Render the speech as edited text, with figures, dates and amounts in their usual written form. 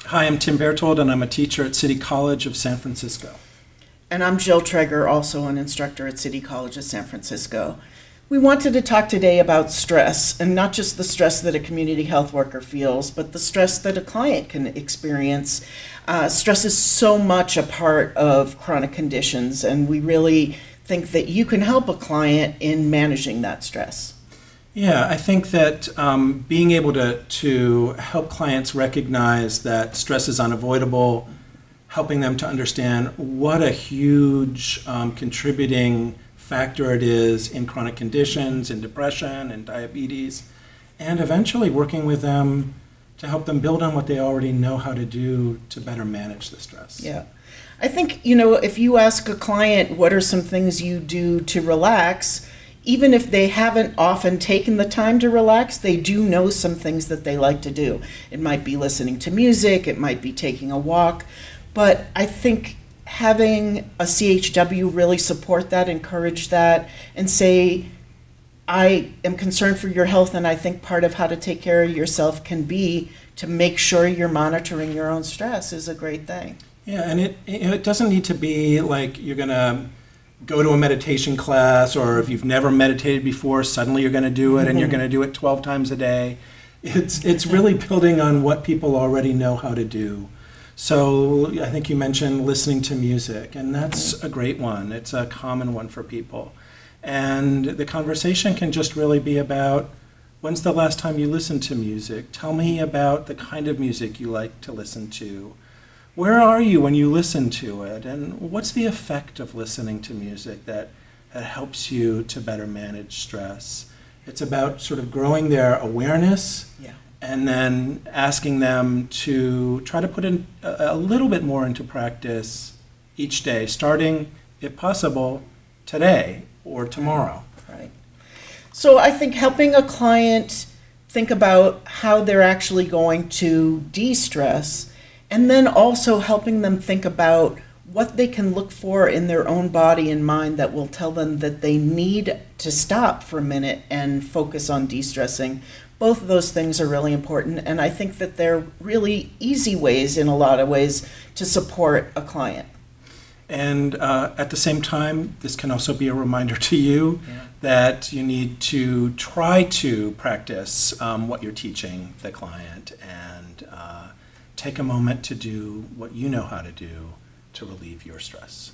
Hi, I'm Tim Berthold, and I'm a teacher at City College of San Francisco. And I'm Jill Traeger, also an instructor at City College of San Francisco. We wanted to talk today about stress, and not just the stress that a community health worker feels, but the stress that a client can experience. Stress is so much a part of chronic conditions, and we really think that you can help a client in managing that stress. Yeah, I think that being able to help clients recognize that stress is unavoidable, helping them to understand what a huge contributing factor it is in chronic conditions, in depression and diabetes, and eventually working with them to help them build on what they already know how to do to better manage the stress. Yeah. I think, if you ask a client what are some things you do to relax, even if they haven't often taken the time to relax, they do know some things that they like to do. It might be listening to music, it might be taking a walk, but I think having a CHW really support that, encourage that, and say, I am concerned for your health, and I think part of how to take care of yourself can be to make sure you're monitoring your own stress is a great thing. Yeah, and it doesn't need to be like you're going to go to a meditation class, or if you've never meditated before, suddenly you're going to do it and you're going to do it 12 times a day. It's really building on what people already know how to do. So I think you mentioned listening to music, and that's a great one. It's a common one for people. And the conversation can just really be about, when's the last time you listened to music? Tell me about the kind of music you like to listen to. Where are you when you listen to it? And what's the effect of listening to music that helps you to better manage stress? It's about sort of growing their awareness, and then asking them to try to put in a little bit more into practice each day, starting, if possible, today or tomorrow. Right. So I think helping a client think about how they're actually going to de-stress, and then also helping them think about what they can look for in their own body and mind that will tell them that they need to stop for a minute and focus on de-stressing. Both of those things are really important, and I think that they're really easy ways in a lot of ways to support a client. And at the same time, this can also be a reminder to you that you need to try to practice what you're teaching the client, and take a moment to do what you know how to do to relieve your stress.